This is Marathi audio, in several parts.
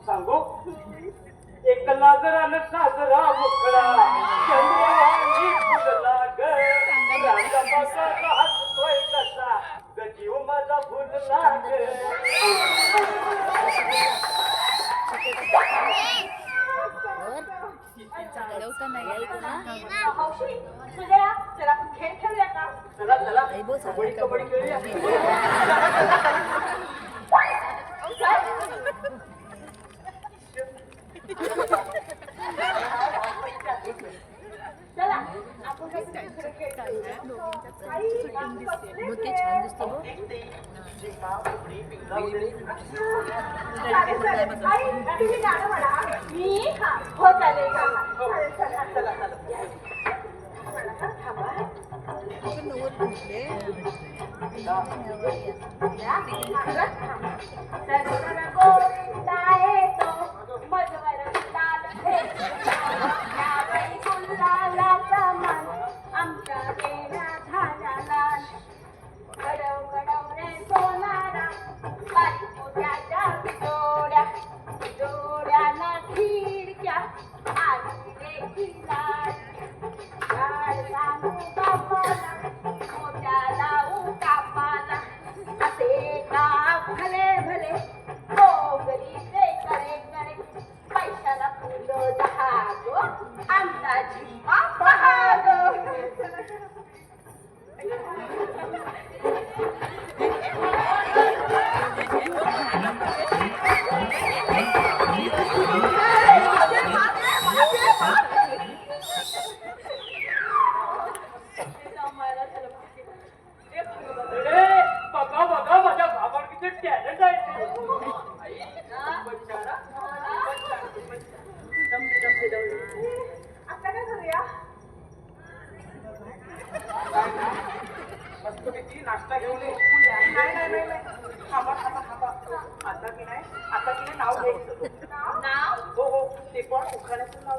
सांगू एक लाजरान साजरा मुकळा चंद्रवाणी फुलला ग राजापासा हसतोय कसा गजीव माझा फुलला ग चला खेळ खेळूया का चला चला कबड्डी खेळूया चला आपण हो चालेल नाश्ता घेऊन नाही आता की नाही नाव घ्यायचं नाव हो हो ते पण उखाण्याचं नाव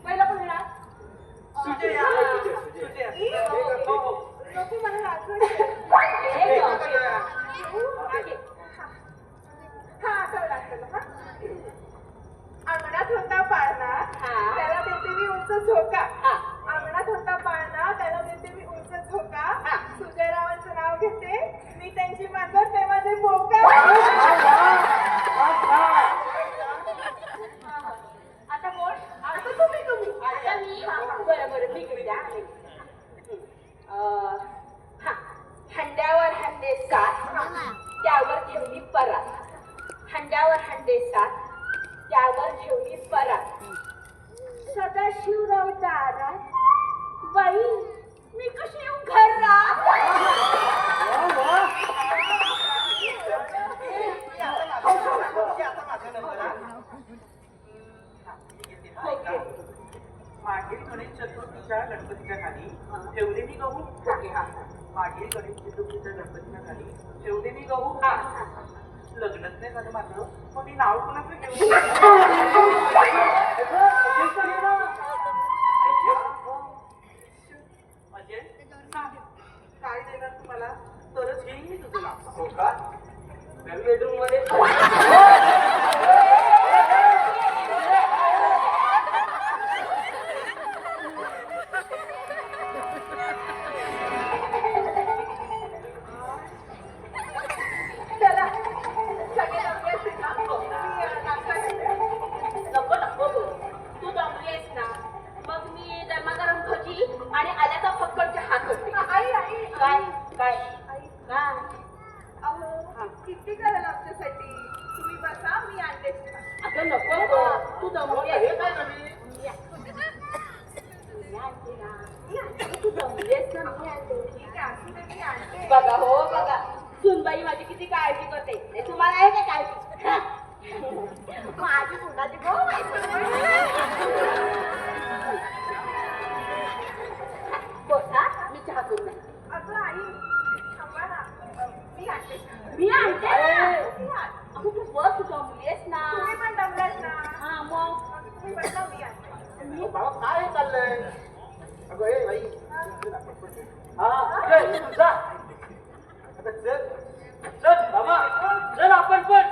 पहिला पण अंगणात होता पाळणा त्याला देते मी उंच झोका अंगणात होता पाळणा त्याला देते मी उंच झोका सुजयरावांचं नाव घेते मी त्यांची मांजर ते माझे बोका आता कोण आता तुम्ही आता मी बरं ठीक आहे हंड्यावर हंडे सात त्यावर ठेवली परात हंड्यावर हंडे सात त्यावर ठेवली परात सदाशिवराव दारात बाई मी कशी येऊ घरात मागील गणेश चतुर्थीच्या गणपतीच्या खाली ठेवले मी गहू मागील गणेश चतुर्थीच्या गणपतीच्या खाली ठेवले मी गहू लग्नच नाही झालं माझं पण मी नाव कोणाचं घेऊ अजय काय देणार तुम्हाला तरच घेईन मी तुझं नाव हो का बेडरूम मध्ये किती करायला आमच्यासाठी तुम्ही बसा मी आणते आता नको तू जमवली आहे बघा हो बघा सुनबाई माझी किती काळजी करते तुम्हाला आहे का काळजी माझी कुणाची गो बसा मी चहा करू अगं आई मी आणते अगं तू बस तुझ्या मुली आहेस ना तुम्ही पण दमलात ना हा मग तुम्ही पण मी आणते बाबा काय चाललंय अगं ए बाई हा जा आता चल चल बाबा चल आपण पण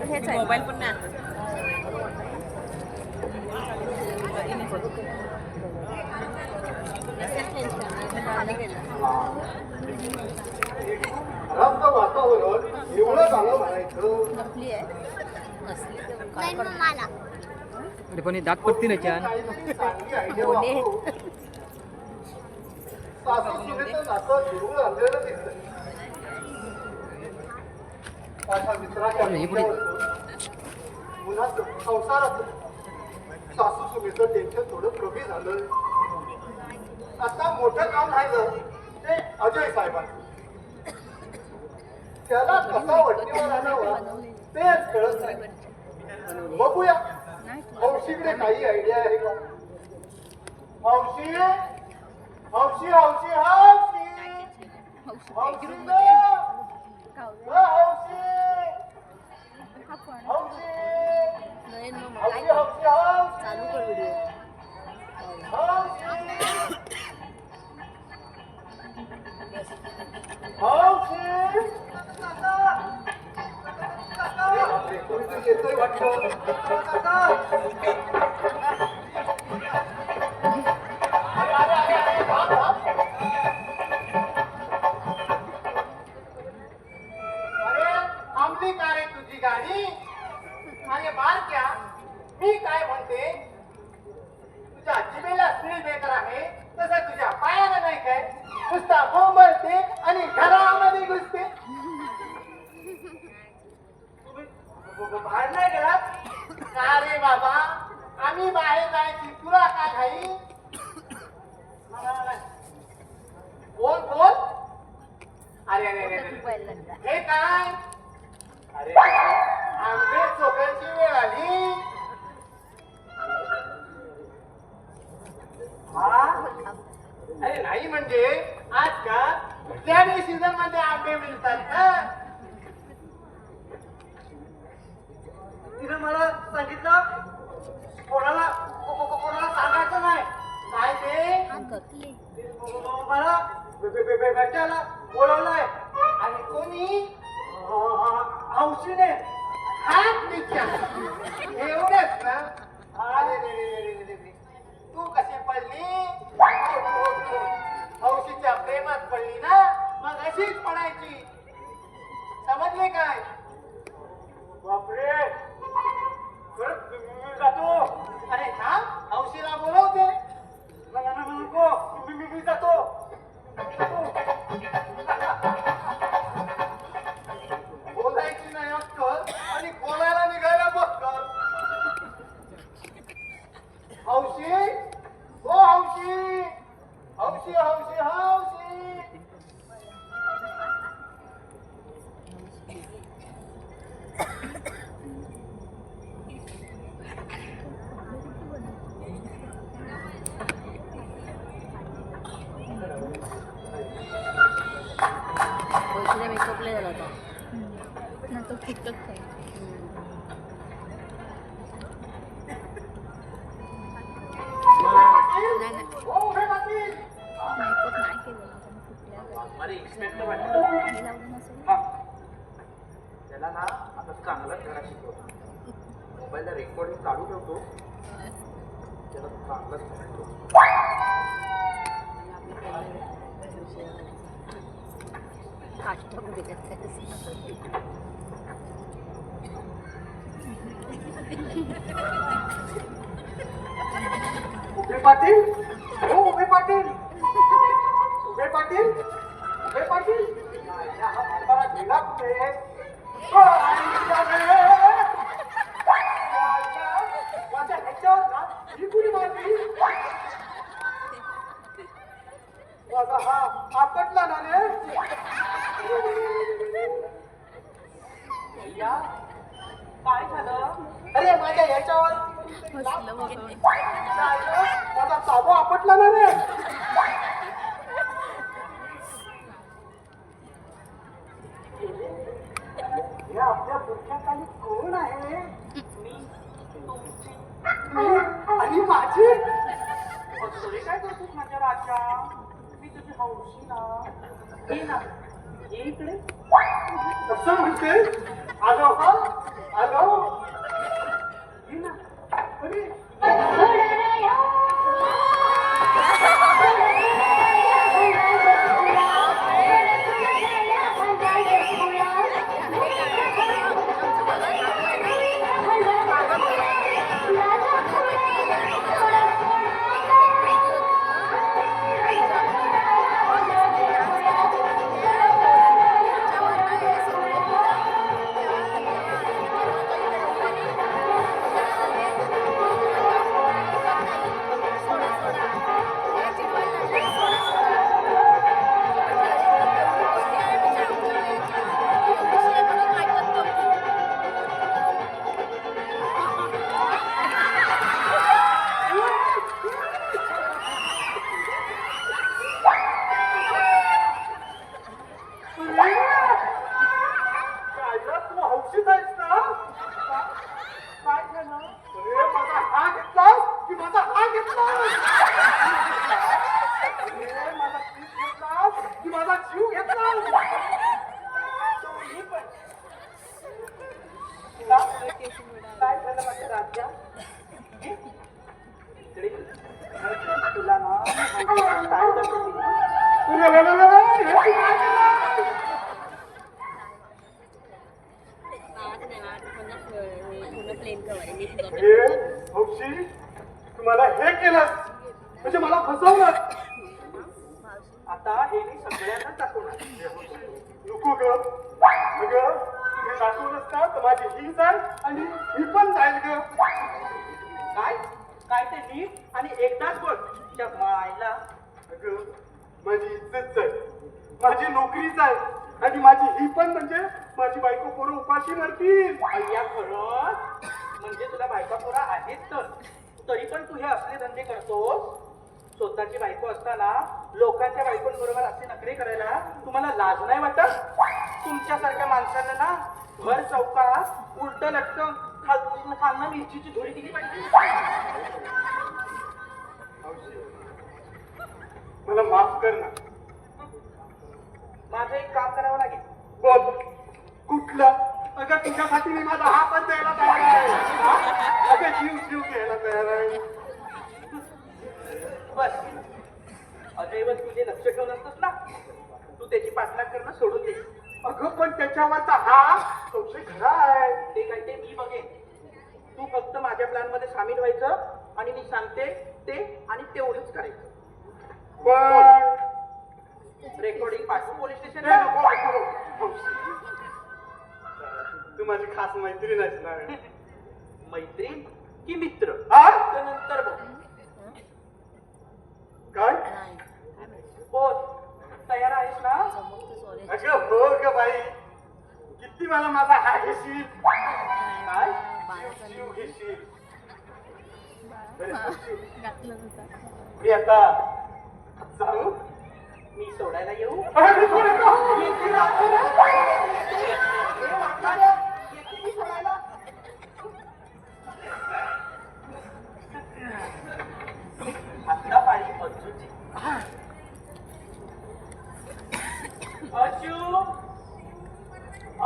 हेच आहे मोबाईल पण नाही घराचं वातावरण एवढं चांगलं म्हणायचं अरे पण हे दात पडतील ना छान काही नक्की चांगली आयडिया वापरू. सासू सुनेचं नातं जुळवून आणलेलं दिसतंय. माझ्या मित्राच्या मुलाचं संसाराचं सासू सुनेचं टेन्शन थोडं कमी झालं. आता मोठं काम राहिलं ते अजय साहेबांचं. त्याला कसा वटणीवर आणावा तेच कळत नाही. बघूया हौशीकडे काही आयडिया आहे का? हौशी हौशी हौशी हौशी हौशी ग! हौशी हौशी हौशी हौशी चालू कर व्हिडिओ कोणीतरी येतोय वाटतं. अरे थांबली का रे तुझी गाडी? अरे बारक्या मी काय म्हणते तुझ्या जिभेला स्त्री बेकार आहे तसं तुझ्या पायाला नाही काय नुसता बोंबलते आणि घरामध्ये घुसते. बाहेर नाही गेलात का रे बाबा? आम्ही बाहेर जायची तुला का घाई? बोल बोल. अरे अरे अरे अरे. हे काय? अरे आंबे चोखायची वेळ आली. हा अरे नाही म्हणजे आजकाल कुठल्याही सीझन मध्ये आंबे मिळतात ना. तिने मला सांगितलं कोणाला कोणाला सांगायचं नाही काय ते मला भेटायला बोलवलंय आणि कोणी हौशीने हात निघ्या एवढेच ना. अरे रे रे रे रे रे तू कशी पडली? हौशीच्या प्रेमात पडली ना मग अशीच पडायची समजले काय? बापरे जातो. अरे थांब हौशीला बोलवते. नको मी जातो. बोलायची नाही अक्कल आणि बोलायला निघायला बक्कल. हौशी ओ हौशी हौशी हौशी हौशी. मेकअप लय झाला होता नंतर फिकत काय त्याला ना आता चांगलाच धडा शिकवतो. मोबाईलला रेकॉर्डिंग काढू ठेवतो. त्याला चांगलाच शिकवतो. उभे पाटील हो उभे पाटील उभे पाटील उभे पाटील हा म्हातारा गेला कुठे? माझ्या ह्याच्यावर ना ही कुणी मारली? माझा हा आपटला ना रे. राजा काय झालं? अरे माझ्या याच्यावर माझा साबो आपटला ना रे. हे आपल्या पुढच्या खाली कोण आहे? मी तुमची आणि माझी अरे काय करतोस माझ्या राजा? मी तुझी हौशी ना. ये ना, ये इकडे. कसं म्हणते? आलो हा आलो. ये ना. अरे तू हौशीच आहेस ना? काय झालं? अरे माझा हा घेतला की माझा हा घेतला? अरे माझा पीस घेतला की माझा जीव घेतला? मी पण. का? काय झालं माझ्या राजा? इकडे तुला ना काय दाखवते? अरे हौशी तुम्हाला हे केलं म्हणजे मला फसवलं. आता हे मी सगळ्यांना दाखवणार. नको ग अगं तुम्ही दाखवलंच ना तर माझी ही जाईल आणि ही पण जाईल ग. काय काय ते नीट आणि एकदाच बोल. त्या मायला अगं माझी इज्जत जाईल, माझी नोकरी जाईल आणि माझी ही पण म्हणजे माझी बायको पोरं उपाशी मरतील. अय्या खरंच म्हणजे तुला बायका पोरा आहेत तर तरी पण तू हे असले धंदे करतोस. स्वतःची बायको असताना लोकांच्या बायकोंबरोबर असे नखरे करायला तुम्हाला लाज नाही वाटत? तुमच्यासारख्या माणसांना ना भर चौकात उलट लटकन खालनं मिरचीची धुरी दिली पाहिजे. मला माफ कर ना. माझं एक काम करावं लागेल. बोल कुठलं? अगं तुझ्यासाठी मी माझा हा पण द्यायला तयार आहे. हा? अगं जीव जीव घ्यायला तयार आहे. बस अजयवर तुझे लक्ष ठेवून असतोस ना तू त्याची पाठलाग करणं सोडून दे. अगं पण त्याच्यावरचा हा संशय खरा आहे. ते काय ते मी बघेन. तू फक्त माझ्या प्लॅन मध्ये सामील व्हायचं आणि मी सांगते ते आणि तेवढंच करायचं. पण रेकॉर्डिंग पाठवू पोलीस हे स्टेशनला. नको, नको. तू माझी खास मैत्रीण आहेस ना. मैत्रीण की मित्र हा? ते नंतर बघ. काय? बोल तयार आहेस ना? अगं हो ग बाई, किती मला माझा हा घेशील? काय जीव घेशील? मी आता जाऊ? मी सोडायला येऊ? अरे नको, नको. येते मी सोडायला. आता पाळी अज्जूची. अज्जू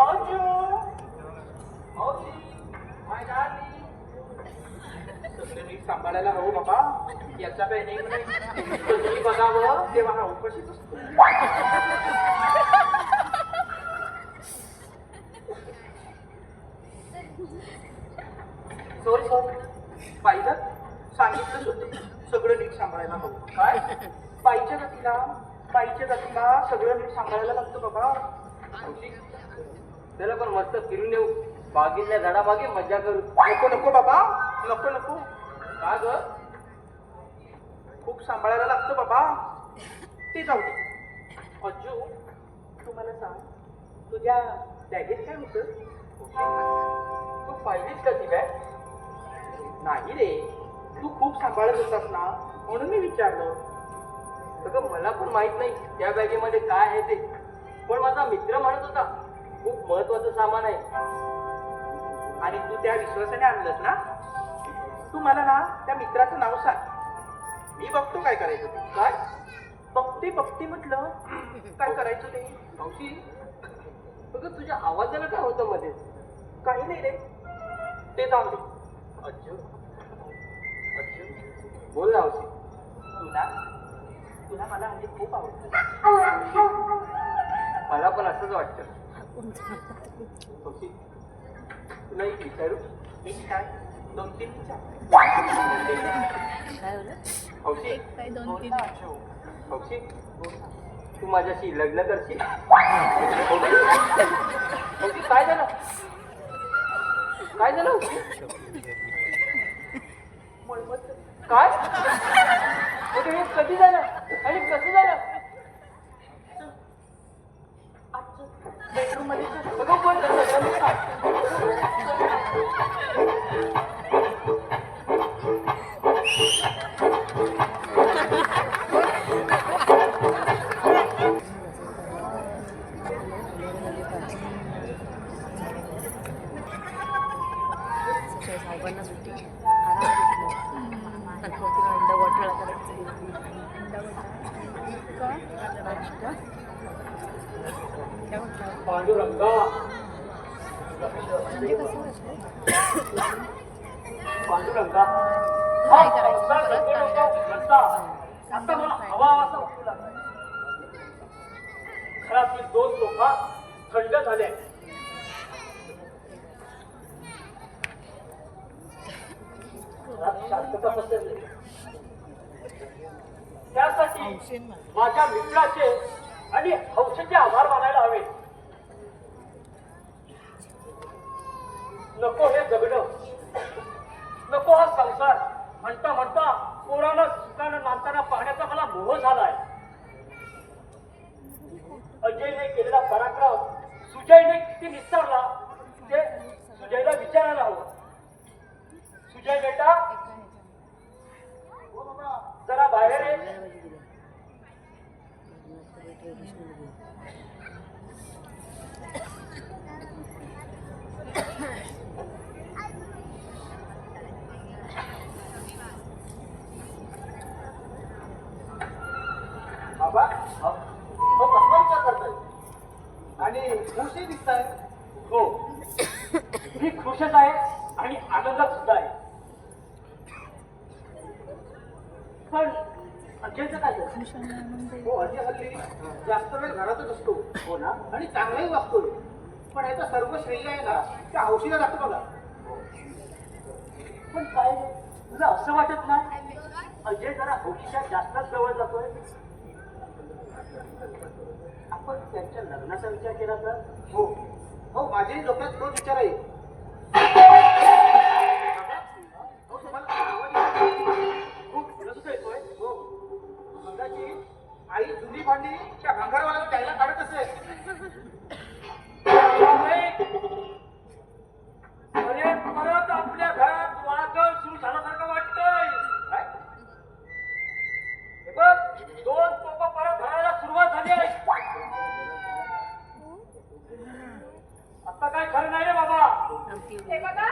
अज्जू अज्जू माय डार्लिंग. सगळं नीट सांभाळायला हवं बाबा. याचा काही नेम नाही. तुम्ही बघावं तेव्हा हा उपशीच असतो. सॉरी सॉरी पाहिलं सांगितलंच होतं सगळं नीट सांभाळायला हवं. काय बाईच्या जातीला सगळं नीट सांभाळायला लागतं बाबा. त्याला पण मस्त फिरून येऊ, बागेतल्या झाडामागे मजा करू. नको नको बाबा नको नको. का ग? खूप सांभाळायला लागतं बाबा. ते जाऊ दे. अज्जू तू मला सांग तुझ्या बॅगेत काय होतं? तू पाहिलीस का ती बॅग? नाही रे, तू खूप सांभाळत होतास ना म्हणून मी विचारलं. सगळं मला पण माहित नाही त्या बॅगेमध्ये काय आहे ते, पण माझा मित्र म्हणत होता खूप महत्वाचं सामान आहे. आणि तू त्या विश्वासाने आणलंस ना? तू मला ना त्या मित्राचं नाव सांग, मी बघतो काय करायचं ते. काय बघते बघते म्हटलं, काय करायचं ते. मावशी सगळं तुझ्या आवाजाला काय होतं मध्ये? काही नाही रे, ते जाऊ दे. अच्छा बोल ना मावशी. तुला तुला मला म्हणजे खूप आवडतं. मला पण असंच वाटतं. मावशी तुला एक विचारू? एक काय 2-3 विचार. मावशी बोल ना, अशोक. मावशी तू माझ्याशी लग्न करशील? मावशी काय झालं? काय झालं मळमळ. काय? अगं, हे कधी झालं आणि कसं झालं? बेडरूम मध्ये चल. अगं पण झालं काय? साहेबांना सुट्टी आराम अंडा वठाळा करायचं. नाश्ता पांडुरंगा पांडुरंगा काय करायचं? आता मला हवा असा वाटू लागला. घरातील 2 लोका थंड झाल्या. घरात शांतता पसरली. त्यासाठी माझ्या मित्राचे आणि हौसेचे आभार मानायला हवे. नको हे जगणं, नको हा संसार. म्हणता म्हणता पोरानं सुखानं नांदताना पाहण्याचा मला मोह झालाय. अजयने केलेला पराक्रम सुजयने किती निस्तारला ते सुजयला विचारायला हवं. सुजय बेटा जरा बाहेर ये. बाबा, हो कसला विचार करताय? आणि खुशी दिसताय. हो मी खुशच आहे आणि आनंदात सुद्धा आहे. पण अजयचं काय झालं? हो, अजय हल्ली जास्त वेळ घरातच असतो. हो ना, आणि चांगलाही वागतोय. पण याचं सर्व श्रेय आहे ना त्या हौशीला जातो बघा. पण काय तुला असं वाटत नाही अजय जरा हौशीच्या जास्तच जवळ जातोय? आपण त्यांच्या लग्नाचा विचार केला तर? हो हो, माझ्याही डोक्यात तोच विचार आहे. हो, तुम्हाला आवाज येतोय? खूप रस्त येतोय. हो, कदाचित आई जुनी भांडी त्या भांगारवाला त्याला काढत असेल. अरे परत आपल्या घरात वादळ सुरू झाल्यासारखं वाटतंय. काय? हे बघ 2 तोफा परत धरायला सुरुवात झाली आहे. आता काय खरं नाही रे बाबा. हे बघा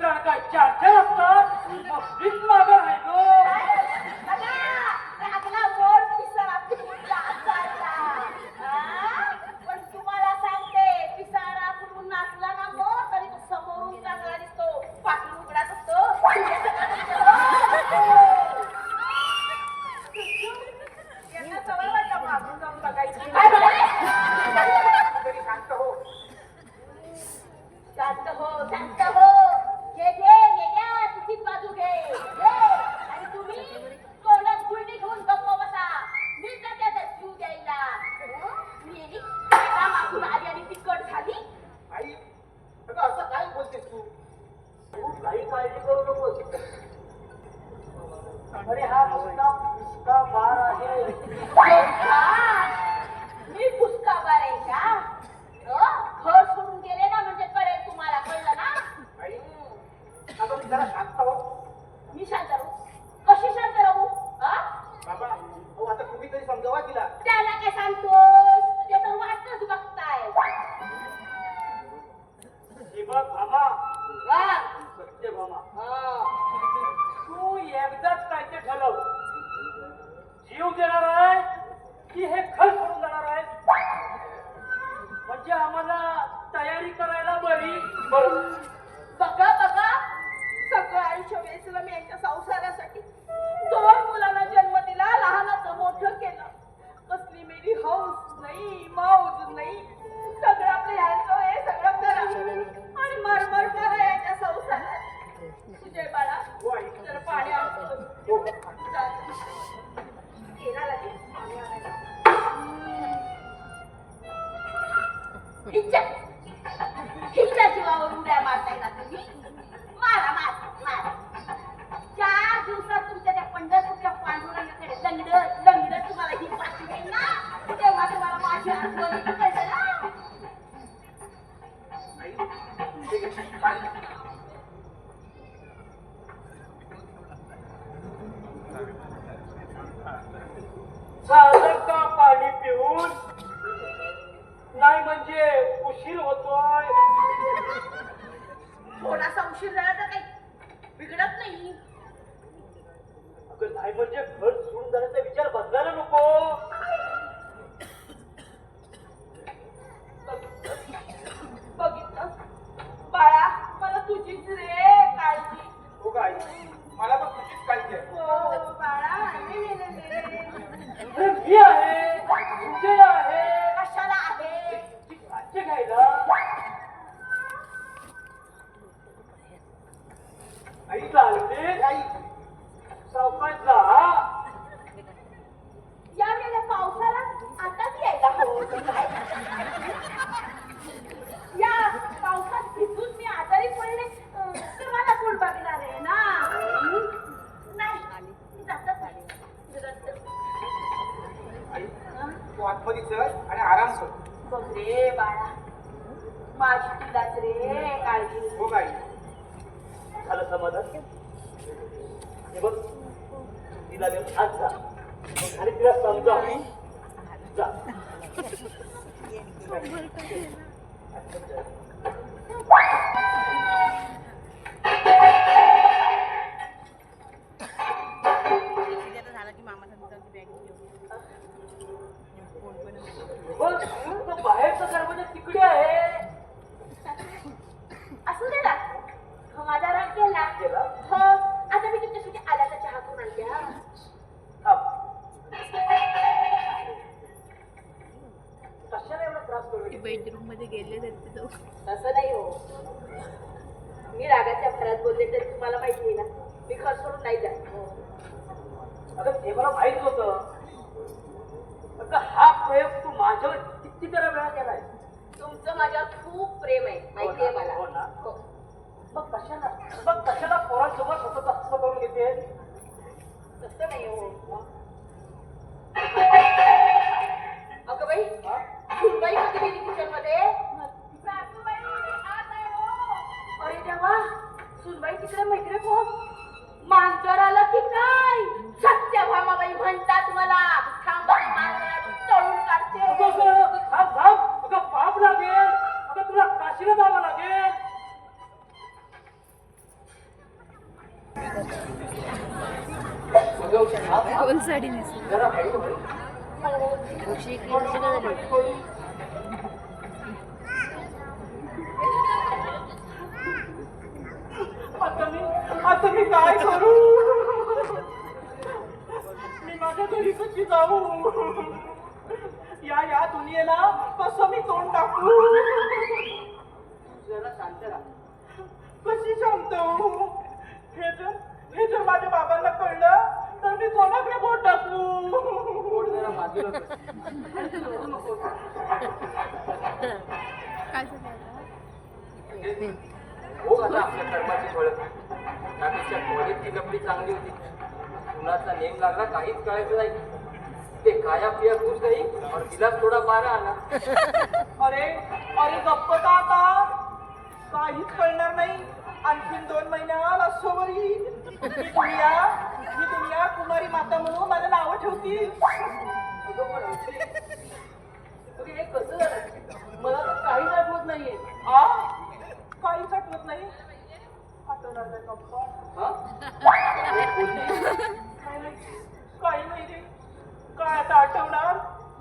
पिसाळ काय चार चार असतात मग मीच मागं आहे गो. पण तुम्हाला सांगते पिसारा कुठून नाचला ना मग तरी तो समोरून चांगला दिसतो पाठी उघडाच असतो. यांना सवय वाटतं मागून जाऊन बघायची. काय तरी शांत हो. शांत हो शांत हो. घे घे गेल्या तुझीच बाजू घे आणि तुम्ही तोंडात गुळणी घेऊन गप्प बसा. मी त्याचा जीव द्यायला मी आता मागून आली आणि तिकट झाली. आई अगं असं काय बोलतेस तू? तू काही काळजी करू नकोस. अरे हा नुसता बार आहे. मी फुसका बारे का घर सोडून गेले ना म्हणजे कळेल तुम्हाला. कळलं ना? आई अगं मी जरा शांत हो. मी शांत राहू? कशी शांत राहू? बाबा हो आता तुम्ही तरी समजावा तिला. त्याला काय सांगतोस? ते तर वाटच बघताय. हे बघ भामा, हा? सत्य भामा, हा. तू एकदाच काय ते ठरव. जीव देणार आहे की हे घर सोडून जाणार आहे म्हणजे आम्हाला तयारी करायला बरी. बरं बघा बघा सगळं आयुष्य वेचलं मी यांच्या संसारासाठी. 2 मुलांना जन्म दिला, लहानाचं मोठं केलं. कसली मेरी हौस नाही मौज नाही. सगळं आपलं ह्यांचं हे सगळं करा आणि मरमर करा यांच्या संसारात. तुझे बाळा हो आई. जर पाणी आणतो. हो. घेणार आहे पाणी आणायला. हिच्या जीवावर उड्या मारताय ना तुम्ही. मारा मारा मारा. 4 दिवसात तुमच्या त्या पंढरपूरच्या पांडुरंगाकडे लंगडत तुम्हाला ही पाठी देईल ना तेव्हा तुम्हाला माझी आठवण येते. कळलं ना? आई हे घे, पाणी. झालं का पाणी पिऊन? नाही म्हणजे उशीर होतोय. थोडासा उशीर झाला तर काही बिघडत नाही. अगं नाही म्हणजे घर सोडून जाण्याचा विचार बदलायला नको. बघितलं बाळा मला तुझीच रे काळजी. हो का आई मला पण तुझीच काळजी आहे. हो बाळा. अरे मी आहे, तुझे आहे. कशाला आहे? ती काळजी घ्यायला. आई चालते आई सावकाश जा. या गेल्या पावसाला आताच यायला हवं होतं काय? या पावसात भिजून मी आजारी पडले तर मला कोण बघणार आहे ना? नाही मी जातच आहे. आई तू आतमध्ये चल आणि आराम कर. बघ रे बाळा माझी तुलाच रे काळजी. हो का आई? झालं समाधान? हे बघ तिला घेऊन आज जा आणि तिला समजा जा. झालं की मामा बॅग बघ, तो बाहेरचा दरवाजा तिकडे आहे. असू दे ना. हो माझा राग गेला. गेला? हो आता मी तुमच्यासाठी आल्याचा चहा करून आणते. हा थांब. कशाला एवढा त्रास करू? बेडरूम मध्ये गेले तरी जाऊ. तसं नाही हो. मी रागाच्या भरात बोलले तरी तुम्हाला माहिती आहे ना मी घर सोडून नाही जात. अगं ते मला माहित होतं. अगं हा प्रयोग तू माझ्यावर किती तरी वेळा केलाय. तुमचं माझ्यावर खूप प्रेम आहे माहितीये मला. हो ना? हो. मग कशाला पोरांसोबत स्वतःच हस्त करून घेते? तसं नाही हो. अगं बाई सुनबाई कधी गेली किचन मध्ये? सासूबाई आत आहे हो. अरे देवा सुनबाई तिकडे मैत्रीण कोण? मांजर आलं की काय? सत्यभामाबाई म्हणतात मला. थांबा मांजराला तळून काढते. अगं थांब. अगं पाप लागेल. अगं तुला काशीला जावं लागेल. गोल साडी नेसली जरा हळू हळू. गोष्टी इकडे कशी काय झाली? आता मी काय करू? मी माझ्या घरी कशी जाऊ? या दुनियेला कसं मी तोंड टाकू? जरा शांत राहा. कशी शांत होऊ? हे जर माझ्या बाबांना कळलं तर मी कोणाकडे बोट टाकू? पोट जरा बाजूला कर. आणि तू रडू नकोस. काय झालं आता? हो आता आपल्या कर्माची फळं. त्यापेक्षा कॉलेजची लपडी चांगली होती. कुणाचा नेम लागला काहीच कळायचं नाही. ते खाया पिया खुश नाही और तिला थोडा बारा आला. अरे गप्प का आता? काहीच कळणार नाही. आणखीन 2 महिन्यात असोवर येईल. ही दुनिया कुमारी माता म्हणून मला नावं ठेवतील. अगं पण अंजली, अगं हे कसं झालं? मला तर काहीच आठवत नाहीये. काहीच आठवत नाही. आठवणार नाही गप्पा. हा? काही नाही रे. काय आता आठवणार?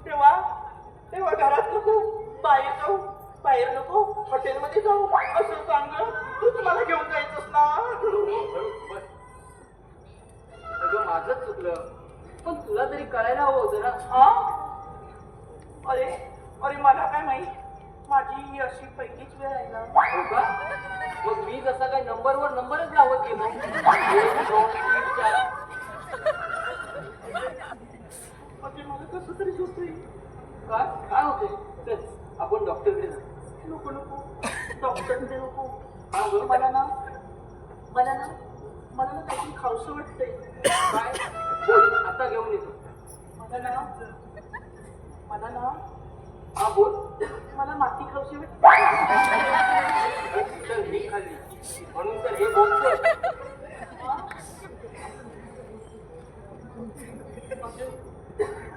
तेव्हा घरात नको, बाहेर नको, हॉटेलमध्ये जाऊ असं सांग. तू तुम्हाला घेऊन जायचंस ना? बस. अगं माझंच चुकलं. पण तुला तरी कळायला हवं होतं ना. अरे मला काय माहित. माझी ही अशी पहिलीच वेळ आहे ना. हो का? मग मी जसा काय नंबरवर नंबरच लावत गेलो. 1, 2, 3, 4. म्हणजे मला कसं तरी सुचतंय. काय होते? चल आपण डॉक्टरकडे जाऊ. नको डॉक्टरकडे नको. हा बरोबर. मला ना काहीतरी खाऊसं वाटतंय. काय? बोल आता घेऊन येतो. मला ना हा बोल. मला माती खाऊशी वाटते. तर मी खाल्ली म्हणून तर हे बोलतो.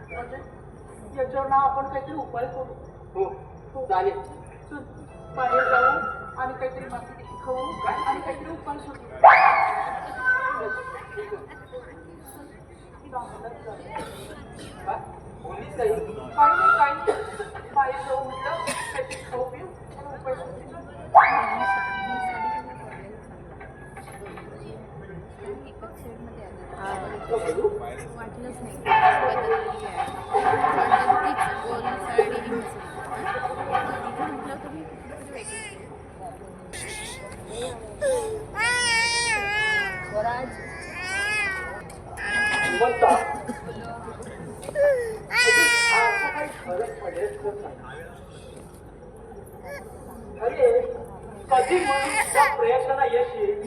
म्हणजे याच्यावर ना आपण काहीतरी उपाय करू. हो चालेल. चल बाहेर जाऊ आणि काहीतरी माती खाऊ आणि काहीतरी उपाय शोधू. काय बोललीस काही? काही नाही बाहेर जाऊ म्हटलं काहीतरी खाऊ पिऊ आणि उपाय शोधू. एकाच शेडमध्ये आलं. वाटलंच नाही बदललेली आहे. तीच गोल साडी नेसली. तिथं म्हटलं तुम्ही कुठेतरी वेगळी स्वराज म्हणता असं काही फरक पडेल तर नाही. अरे कधी म्हणून त्या प्रयत्नाला यश येईल.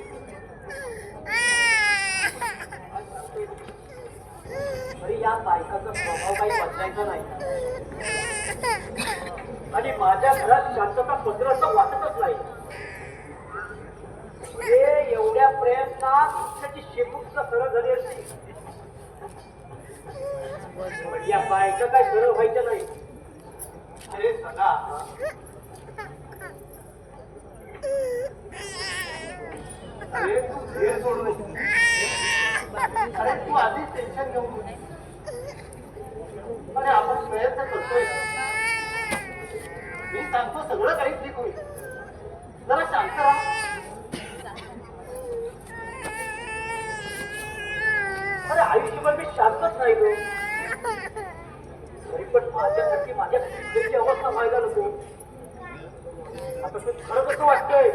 अरे या बायकाचा स्वभाव काही बदलायचा नाही. आणि माझ्या घरात शांतता पत्र असं वाटतच नाही. एवढ्या प्रयत्नात त्याची शेपूटचा सरळ झाली असती. पण या बायका काय सरळ व्हायच्या नाही. अरे सदा अरे तू धीर सोडू नको. अरे तू आधीच टेन्शन घेऊ नको. अरे आपण प्रयत्न करतोय. मी सांगतो सगळं काही ठीक होईल. जरा शांत राहा. अरे आयुष्यभर मी शांतच नाही गो. तरी पण माझ्यासाठी माझ्या त्याची अवस्था व्हायला नको. आता तू खरं कसं वाटतंय?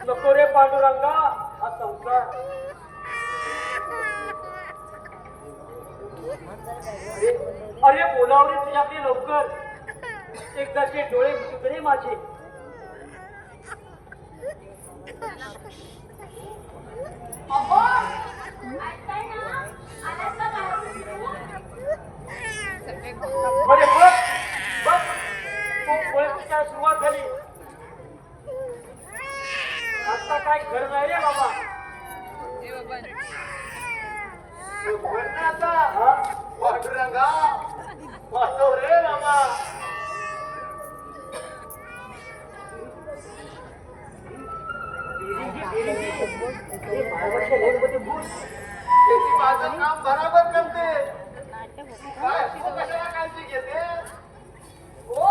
नको रे पांडुरंगा हा संसार. अरे बोलाव रे तुझ्याकडे लवकर. एकदाचे डोळे उघडे माझे. अरे बघ गोळ्याची सुरुवात झाली. आता काय घर नाही रे बाबा. आता पांडुरंगा वाचव रे बाबा. त्याची माझं काम बरोबर करते. नाटक होतं. काय तू कशाला काळजी घेते? हो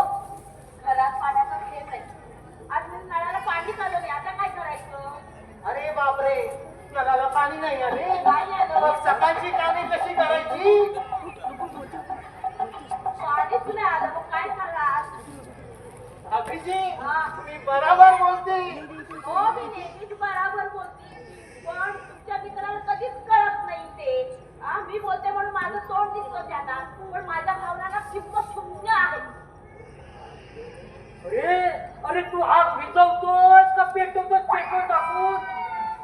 घरात पाण्याचा थेंब नाही. आज मी नळाला पाणी चालू नाही. आता काय करायचं? अरे बापरे, नळाला पाणी नाही आले. नाही आलं. मग सकाळची कामे कशी करायची? पाणीच नाही आलं. मग काय करणार? अभिजी, हा. मी बरोबर बोलते. हो मी नेहमीच बराबर बोलते. पण तुमच्या मित्राला कधीच कळत नाही ते. मी बोलते म्हणून माझं तोंड दिसतं त्यांना. पण माझ्या भावनांना किंमत शून्य आहे. अरे तू आग विझवतोस का पेटवतोस पेट्रोल टाकून?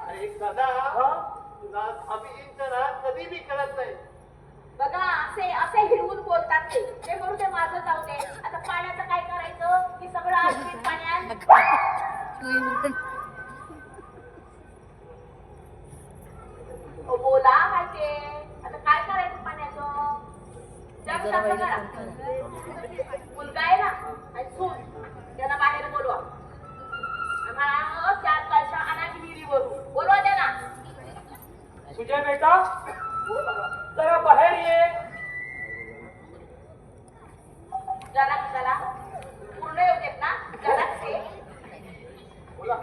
अरे दादा, तुला अभिजींचं ना कधी बी कळत नाही. बघा असे असे हिरवून बोलतात ते म्हणून ते माझं जाऊ दे. आता पाण्याचं काय करायचं? की सगळं आश्रित पाण्यात बोला काय ते. आता काय करायचं पाण्याचं? जग शांत करा. मुलगा आहे ना आणि सून त्यांना बाहेर बोलवा. आम्हाला 4 कळशा आणा विहिरीवरून. बोलवा त्यांना. तुझ्या बेटा जरा बाहेर ये. जरा पूर्ण येऊ देत ना. जरा ते बोला.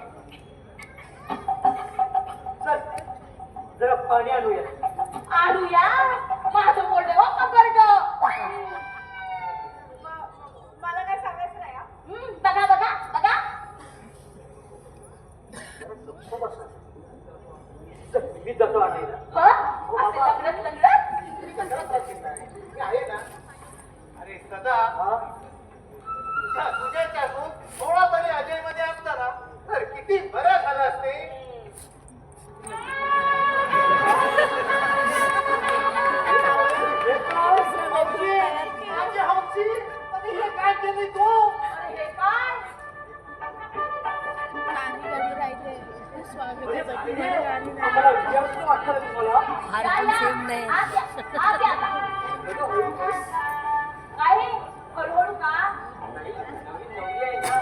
चल जरा पाणी आणूया. आणूया. माझं बोलणं हो कबरड. मला काय सांगायचं नाही. बघा बघा बघा. चल, मी जातो आणायला. असे लग्नच लग्न. मी आहे ना. अरे सदा, हा? तुझ्याच्यातून थोडा तरी अजय मध्ये असता ना तर किती बरं झालं असते. माझी हौशी, आणि हे काय केली तू? अरे हे काय? गाणी गाणी राहिले. स्वागतासाठी गाणी राहिले. आम्हाला विचारायचं वाटलं तुम्हाला. या, या. आज या, आज या आता. काय रे? हळूहळू का? नवीन नवरी आहे ना.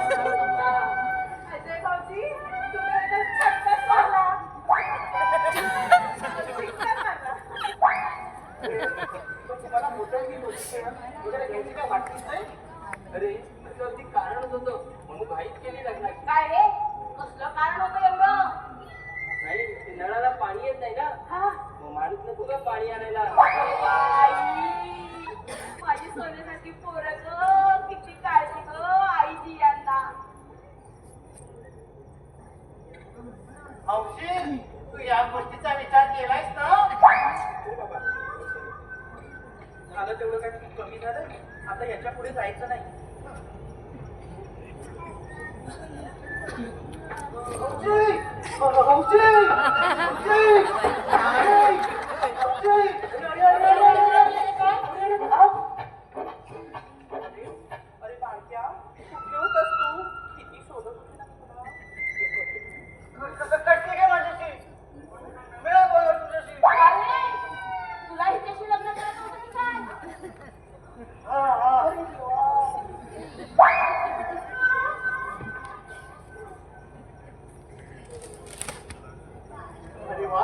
अजय भाऊजी, तुम्ही आता छटकाच मारला. छटकाच मारला. तुम्हाला मोठं मी बोलते ना, वगैरे घ्यायची काय वाटलीच नाही. अरे असं अगदी कारणच होतं म्हणून घाईच केली लग्नाची. काय रे? कसलं कारण होतं एवढं? नाही ते नळाला पाणी येत नाही ना. हा? मग माणूस नको का पाणी आणायला. आई, माझी सोन्यासाठी पोरं ग. किती काळजी ग आईजी यांना. हौशी, तू या गोष्टीचा विचार केलायस ना? हो बाबा. झालं तेवढं काय खूप कमी झालं. आता याच्या पुढे जायचं नाही. हौशी! हौशी! हौशी! हौशी! अरे बाळक्या, कुठे होतास तू? किती शोधत होती ना तुला. कटली काय माझ्याशी? मिळा बोलव तुझ्याशी. अरे, तुला हिच्याशी लग्न करायचं होतं की काय? हा, हा. अरे वा,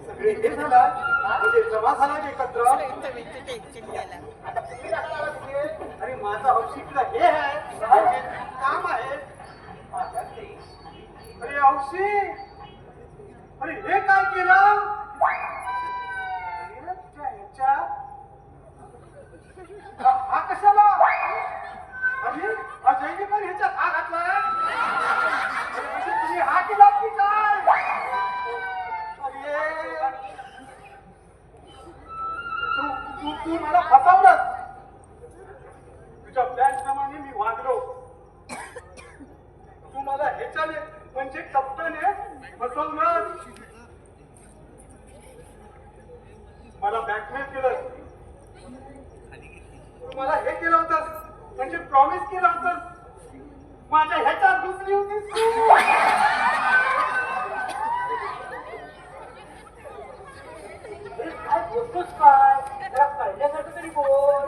सगळे हे झालं. म्हणजे जमा झाला एकत्र. आता तुम्ही लागला तिथे. अरे माझा हौशीतला हे आहे, म्हणजे काम आहे. अरे हौशी, अरे हे काय केलं? अरे ह्याच्या हा कशाला? अरे अजयने पण ह्याच्यात हा घातलाय. अरे म्हणजे तुम्ही हा केला की काय? अरे तू मला फसवलं. तुझ्या प्लॅन प्रमाणे मी वागलो. तू मला ह्याच्याने म्हणजे कप्ताने फसवलं. मला बॅकमेल केलं. तू मला हे केलं होतं म्हणजे प्रॉमिस केलं होतं. माझ्या ह्याच्यात घुसली होतीस तू. अरे काय बोलतोस काय? जरा कळल्यासारखं तरी बोल.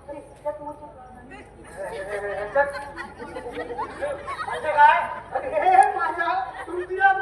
अरे ह्याच्यात ह्याच्यात म्हणजे काय? अरे माझ्या तृतीया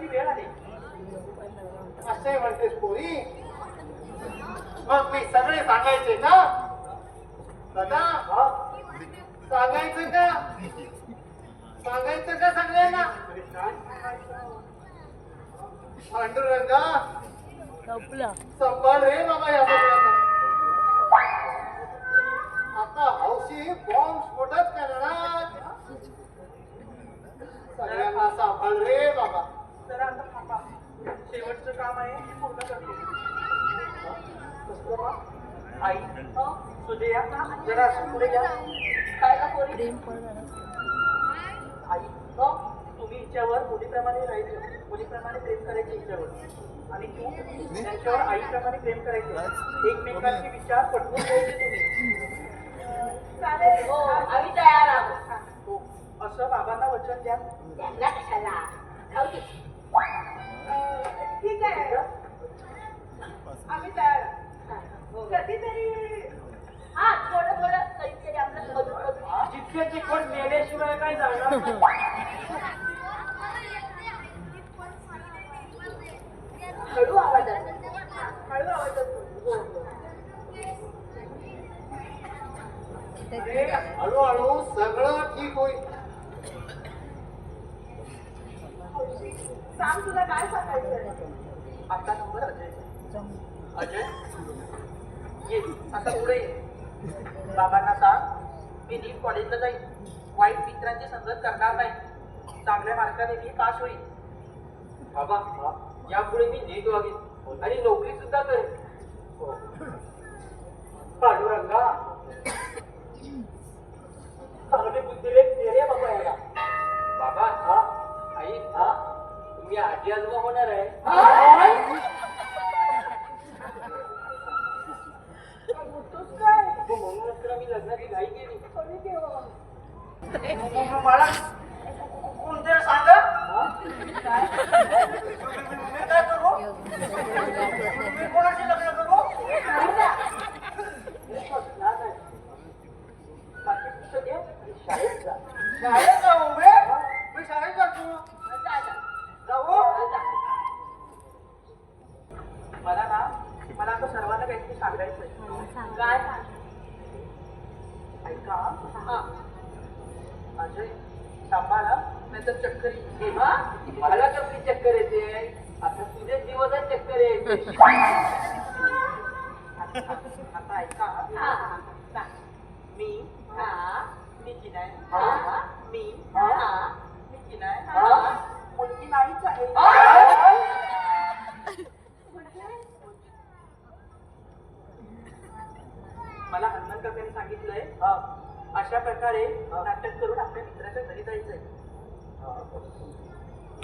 सांगायची वेळ आली. असे म्हणतेस पोरी? मग मी सगळे सांगायचे का दादा? सांगायचं का? सांगायचं का सगळ्यांना? पांडुरंगा सांभाळ रे बाबा या सगळ्यांना. आता हौशी बॉम्ब स्फोटच करणार. सगळ्यांना सांभाळ रे बाबा. जरा आता थांबा, शेवटचं काम आहे ते पूर्ण करते. कसलं बा? आई सुजया जरा असं पुढे घ्या. काय का पोरी? आई तुम्ही हिच्यावर मुलीप्रमाणे राहायचं, मुलीप्रमाणे प्रेम करायचे हिच्यावर, आणि तू त्यांच्यावर आईप्रमाणे प्रेम करायचे. एकमेकांचे विचार पटवून द्यायचे तुम्ही. चालेल हो, आम्ही तयार आहोत. हो, असं बाबांना वचन द्या. त्यांना कशाला खाऊ दे. ठीक आहे, आम्ही तयार आहोत. कधीतरी हा थोडं थोडं कधीतरी आपलं मधून जितके तिखट नेल्याशिवाय काय जाणार नाही. हळू आवाजात, हळू आवाजात बोल. अरे हळूहळू सगळं ठीक होईल. सांग तुला काय सांगायचं. आता नंबर अजय. अजय ये आता पुढे ये. बाबांना सांग मी नीट कॉलेजला जाईल, वाईट मित्रांची संगत करणार नाही, चांगल्या मार्काने मी पास होईल. बाबा यापुढे मी नीट वागेन आणि नोकरी सुद्धा करेन. पांडुरंगा चांगली बुद्धीले रे बाबा याला. बाबा आई तुम्ही आजी आजोबा होणार आहे. बोलतोस काय? हो, म्हणूनच तर मी लग्नाची घाई केली. कधी देवा? मग मला कोणते सांगा काय? मी काय करू? मी कोणाशी लग्न करू? नाही ना. बाकी पुस्तक घे, शाळेत जा. शाळेत जाऊ बे. मी शाळेत जातो. जा, जा. जाऊ. जा. मला आता सर्वांना काहीतरी सांगायचंय. काय सांग? ऐका हा. अजय सांभाळा नाहीतर चक्कर येईल. हा? मला कसली चक्कर येते? आता तुझेच दिवस आहेत चक्कर यायचे. आता ऐका हा, हा. सांग. मी हा. मी की नाही हा. मी हा. मी की नाही हा. मुलगी नाहीच आहे. मला हनुमान काकांनी सांगितलंय अशा प्रकारे नाटक करून आपल्या मित्राच्या घरी जायचंय.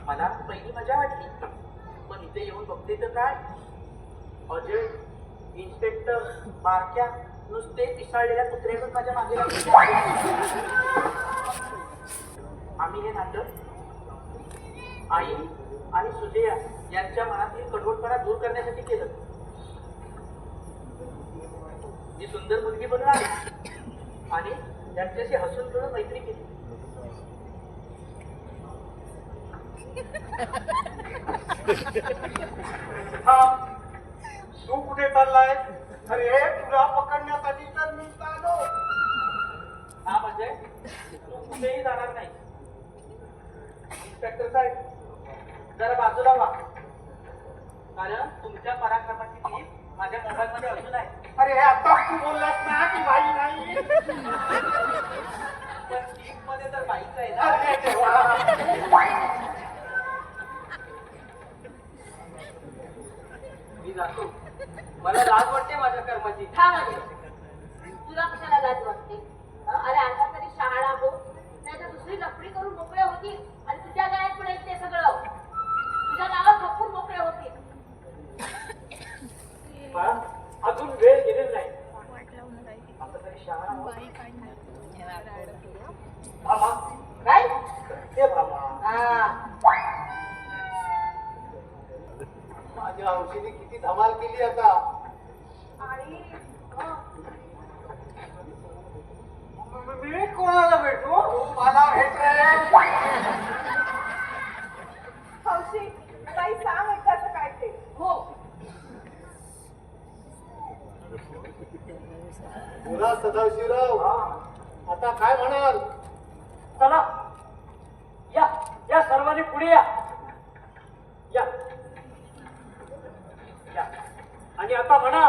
मला पहिली मजा वाटली, पण इथे येऊन बघते तर काय अजय इन्स्पेक्टर बारक्या नुसते पिसाळलेल्या कुत्र्यातच माझ्या मागे लागले. आम्ही हे नाटक आई आणि सुजया यांच्या मनातील कडवटपणा दूर करण्यासाठी केलं. मी सुंदर मुलगी बनून आली आणि त्यांच्याशी हसून खेळून मैत्री केली. तू कुठे चाललाय? अरे तुला पकडण्यासाठी तर मी आलो. हा म्हणजे तू कुठेही जाणार नाही. इन्स्पेक्टर साहेब जरा बाजूला व्हा, कारण तुमच्या पराक्रमाची क्लिप माझ्या मोबाईल मध्ये अजून आहे. अरे आता तू बोललास ना की बाई नाही. पण क्लिप मध्ये तर बाईक आहे ना. अरे देवा. मी जातो. मला लाज वाटते माझ्या कर्माची. हा म्हणजे तुला कशाला लाज वाटते? अरे आता तरी शाळा हो, नाही तर दुसरी लफडी करून मोकळे होतील आणि तुझ्या गायत पण ते सगळं तुझ्या गावात खपून मोकळे होतील. बाळा, अजून वेळ गेलेला नाही. आता तरी शाळा हो. भामा काय? हे भामा हा. माझ्या औषधी किती धमाल केली आता. आणि मी कोणाला भेटू? तू मला भेट रे. हौशी सदाशिवराव, आता काय म्हणाल? चला या या सर्वांनी पुढे या या या आणि आता म्हणा